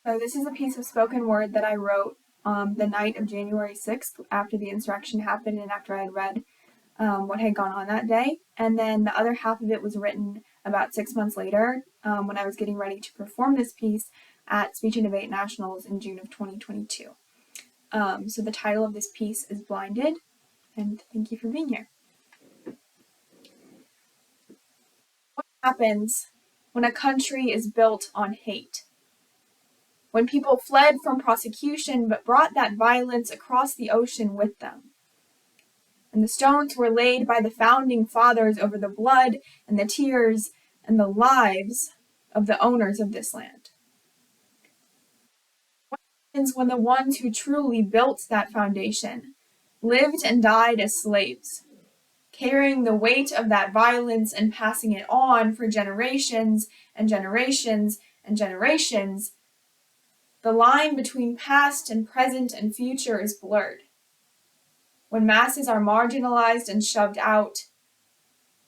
So this is a piece of spoken word that I wrote the night of January 6th after the insurrection happened and after I had read what had gone on that day. And then the other half of it was written about 6 months later when I was getting ready to perform this piece at Speech and Debate Nationals in June of 2022. So the title of this piece is Blinded, and thank you for being here. What happens when a country is built on hate? When people fled from prosecution but brought that violence across the ocean with them. And the stones were laid by the founding fathers over the blood and the tears and the lives of the owners of this land. What happens when the ones who truly built that foundation lived and died as slaves, carrying the weight of that violence and passing it on for generations and generations and generations? The line between past and present and future is blurred. When masses are marginalized and shoved out,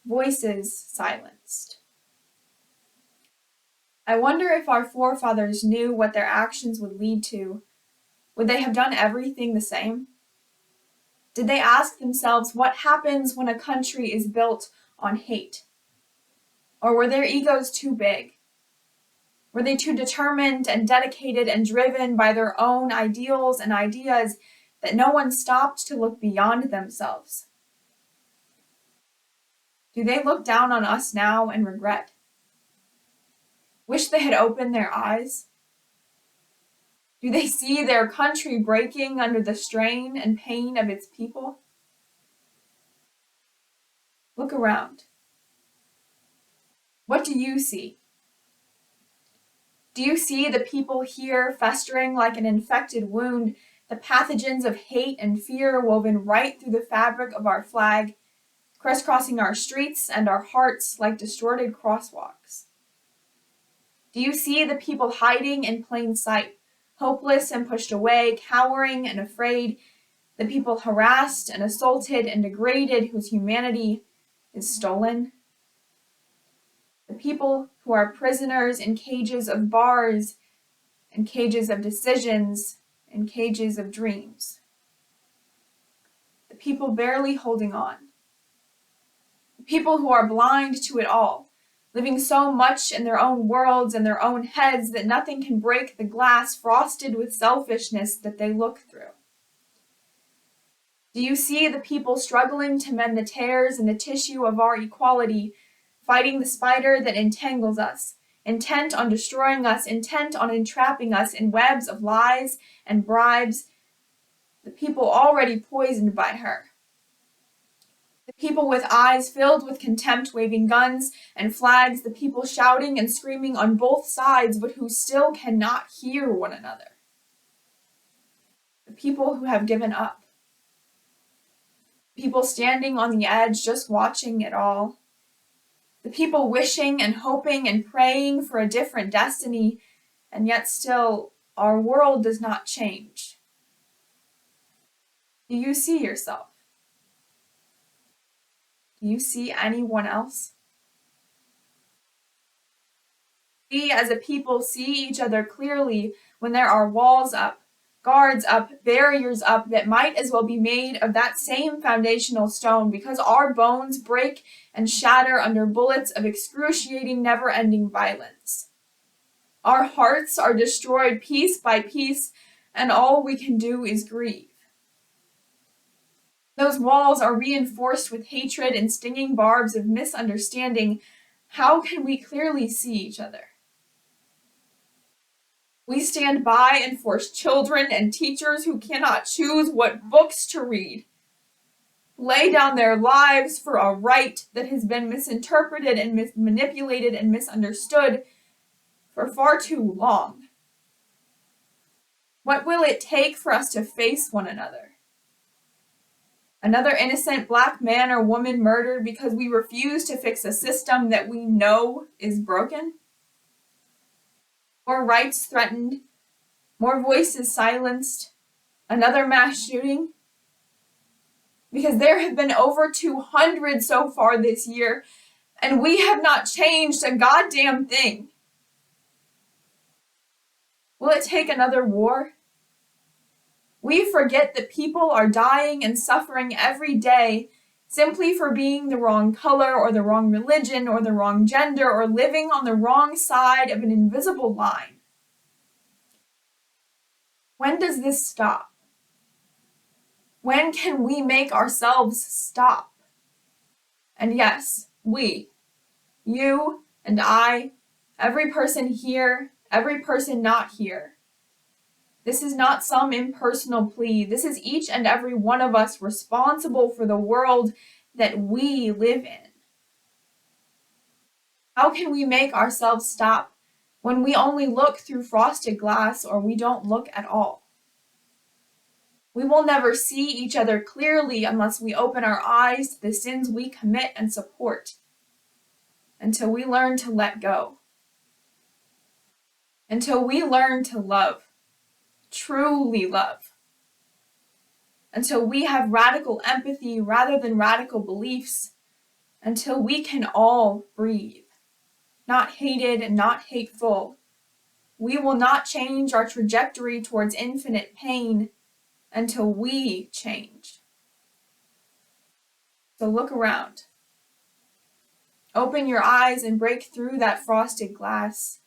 voices silenced. I wonder if our forefathers knew what their actions would lead to. Would they have done everything the same? Did they ask themselves what happens when a country is built on hate? Or were their egos too big? Were they too determined and dedicated and driven by their own ideals and ideas that no one stopped to look beyond themselves? Do they look down on us now and regret? Wish they had opened their eyes? Do they see their country breaking under the strain and pain of its people? Look around. What do you see? Do you see the people here festering like an infected wound, the pathogens of hate and fear woven right through the fabric of our flag, crisscrossing our streets and our hearts like distorted crosswalks? Do you see the people hiding in plain sight, hopeless and pushed away, cowering and afraid, the people harassed and assaulted and degraded whose humanity is stolen? The people who are prisoners in cages of bars, in cages of decisions, in cages of dreams. The people barely holding on. The people who are blind to it all, living so much in their own worlds and their own heads that nothing can break the glass frosted with selfishness that they look through. Do you see the people struggling to mend the tears in the tissue of our equality, fighting the spider that entangles us, intent on destroying us, intent on entrapping us in webs of lies and bribes, the people already poisoned by her? The people with eyes filled with contempt waving guns and flags, the people shouting and screaming on both sides but who still cannot hear one another. The people who have given up. People standing on the edge just watching it all. The people wishing and hoping and praying for a different destiny, and yet still our world does not change. Do you see yourself? Do you see anyone else? We as a people see each other clearly when there are walls up, guards up, barriers up that might as well be made of that same foundational stone because our bones break and shatter under bullets of excruciating, never-ending violence. Our hearts are destroyed piece by piece, and all we can do is grieve. Those walls are reinforced with hatred and stinging barbs of misunderstanding. How can we clearly see each other? We stand by and force children and teachers who cannot choose what books to read, lay down their lives for a right that has been misinterpreted and manipulated and misunderstood for far too long. What will it take for us to face one another? Another innocent Black man or woman murdered because we refuse to fix a system that we know is broken? More rights threatened, more voices silenced, another mass shooting? Because there have been over 200 so far this year, and we have not changed a goddamn thing. Will it take another war? We forget that people are dying and suffering every day simply for being the wrong color or the wrong religion or the wrong gender or living on the wrong side of an invisible line. When does this stop? When can we make ourselves stop? And yes, we, you and I, every person here, every person not here. This is not some impersonal plea. This is each and every one of us responsible for the world that we live in. How can we make ourselves stop when we only look through frosted glass or we don't look at all? We will never see each other clearly unless we open our eyes to the sins we commit and support, until we learn to let go, until we learn to love, truly love, until we have radical empathy rather than radical beliefs, until we can all breathe, not hated and not hateful. We will not change our trajectory towards infinite pain until we change. So look around. Open your eyes and break through that frosted glass.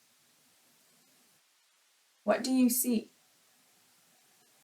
What do you see?